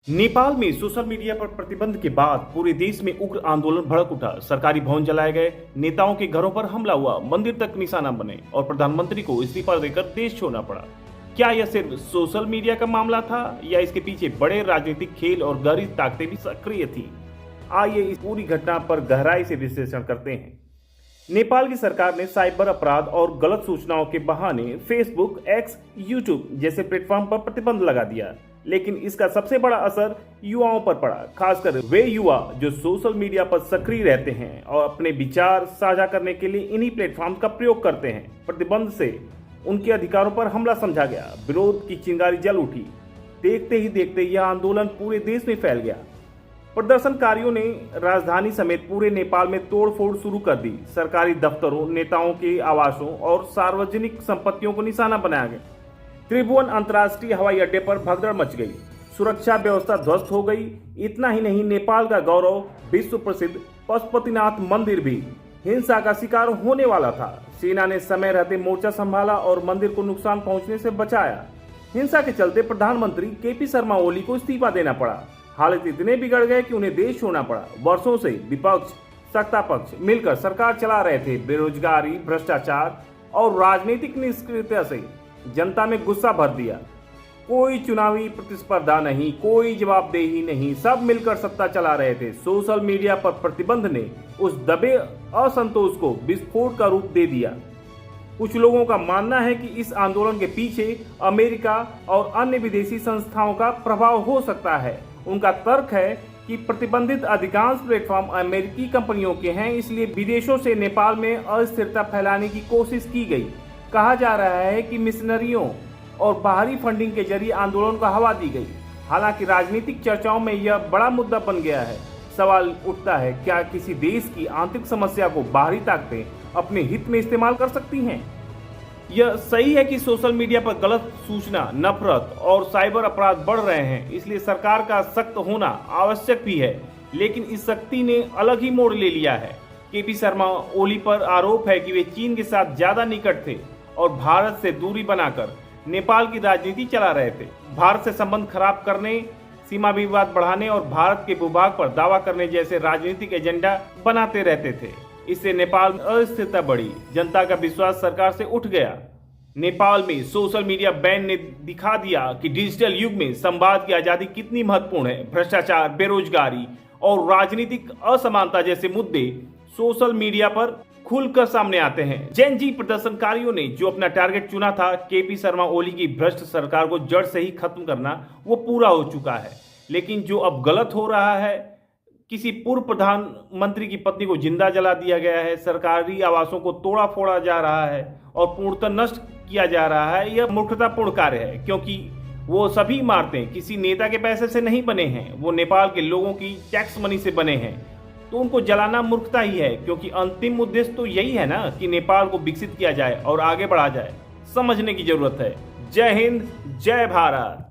नेपाल में social media पर प्रतिबंध के बाद पूरे देश में उग्र आंदोलन भड़क उठा। सरकारी भवन जलाए गए, नेताओं के घरों पर हमला हुआ, मंदिर तक निशाना बने और प्रधानमंत्री को इस्तीफा देकर देश छोड़ना पड़ा। क्या यह सिर्फ सोशल मीडिया का मामला था या इसके पीछे बड़े राजनीतिक खेल और गहरी ताकतें भी सक्रिय थी? आइए इस पूरी घटना पर गहराई से विश्लेषण करते हैं। नेपाल की सरकार ने साइबर अपराध और गलत सूचनाओं के बहाने फेसबुक, एक्स, यूट्यूब जैसे प्लेटफॉर्म पर प्रतिबंध लगा दिया, लेकिन इसका सबसे बड़ा असर युवाओं पर पड़ा। खासकर वे युवा जो सोशल मीडिया पर सक्रिय रहते हैं और अपने विचार साझा करने के लिए इन्हीं प्लेटफॉर्म का प्रयोग करते हैं। प्रतिबंध से उनके अधिकारों पर हमला समझा गया, विरोध की चिंगारी जल उठी। देखते ही देखते यह आंदोलन पूरे देश में फैल गया। प्रदर्शनकारियों ने राजधानी समेत पूरे नेपाल में तोड़फोड़ शुरू कर दी। सरकारी दफ्तरों, नेताओं के आवासों और सार्वजनिक संपत्तियों को निशाना बनाया गया। त्रिभुवन अंतर्राष्ट्रीय हवाई अड्डे पर भगदड़ मच गई, सुरक्षा व्यवस्था ध्वस्त हो गई। इतना ही नहीं, नेपाल का गौरव विश्व प्रसिद्ध पशुपतिनाथ मंदिर भी हिंसा का शिकार होने वाला था। सेना ने समय रहते मोर्चा संभाला और मंदिर को नुकसान पहुंचने से बचाया। हिंसा के चलते प्रधानमंत्री केपी शर्मा ओली को इस्तीफा देना पड़ा। हालत इतने बिगड़ गए कि उन्हें देश छोड़ना पड़ा। वर्षों से विपक्ष, सत्ता पक्ष मिलकर सरकार चला रहे थे। बेरोजगारी, भ्रष्टाचार और राजनीतिक निष्क्रियता से जनता में गुस्सा भर दिया। कोई चुनावी प्रतिस्पर्धा नहीं, कोई जवाबदेही नहीं, सब मिलकर सत्ता चला रहे थे। सोशल मीडिया पर प्रतिबंध ने उस दबे असंतोष को विस्फोट का रूप दे दिया। कुछ लोगों का मानना है कि इस आंदोलन के पीछे अमेरिका और अन्य विदेशी संस्थाओं का प्रभाव हो सकता है। उनका तर्क है कि प्रतिबंधित अधिकांश प्लेटफॉर्म अमेरिकी कंपनियों के हैं, इसलिए विदेशों से नेपाल में अस्थिरता फैलाने की कोशिश की गई। कहा जा रहा है कि मिशनरियों और बाहरी फंडिंग के जरिए आंदोलन को हवा दी गई। हालांकि राजनीतिक चर्चाओं में यह बड़ा मुद्दा बन गया है। सवाल उठता है, क्या किसी देश की आंतरिक समस्या को बाहरी ताकतें अपने हित में इस्तेमाल कर सकती हैं? यह सही है कि सोशल मीडिया पर गलत सूचना, नफरत और साइबर अपराध बढ़ रहे हैं, इसलिए सरकार का सख्त होना आवश्यक भी है। लेकिन इस सख्ती ने अलग ही मोड़ ले लिया है। केपी शर्मा ओली पर आरोप है कि वे चीन के साथ ज्यादा निकट थे और भारत से दूरी बनाकर नेपाल की राजनीति चला रहे थे। भारत से संबंध खराब करने, सीमा विवाद बढ़ाने और भारत के भूभाग पर दावा करने जैसे राजनीतिक एजेंडा बनाते रहते थे। इससे नेपाल में अस्थिरता बढ़ी, जनता का विश्वास सरकार से उठ गया। नेपाल में सोशल मीडिया बैन ने दिखा दिया कि डिजिटल युग में संवाद की आजादी कितनी महत्वपूर्ण है। भ्रष्टाचार, बेरोजगारी और राजनीतिक असमानता जैसे मुद्दे सोशल मीडिया पर खुलकर सामने आते हैं। जेन जी प्रदर्शनकारियों ने जो अपना टारगेट चुना था, केपी शर्मा ओली की भ्रष्ट सरकार को जड़ से ही खत्म करना, वो पूरा हो चुका है। लेकिन जो अब गलत हो रहा है, किसी पूर्व प्रधानमंत्री की पत्नी को जिंदा जला दिया गया है, सरकारी आवासों को तोड़ा फोड़ा जा रहा है और पूर्णतः नष्ट किया जा रहा है, यह मूर्खतापूर्ण कार्य है। क्योंकि वो सभी इमारतें किसी नेता के पैसे से नहीं बने हैं, वो नेपाल के लोगों की टैक्स मनी से बने हैं। तो उनको जलाना मूर्खता ही है, क्योंकि अंतिम उद्देश्य तो यही है ना कि नेपाल को विकसित किया जाए और आगे बढ़ा जाए। समझने की जरूरत है। जय हिंद, जय भारत।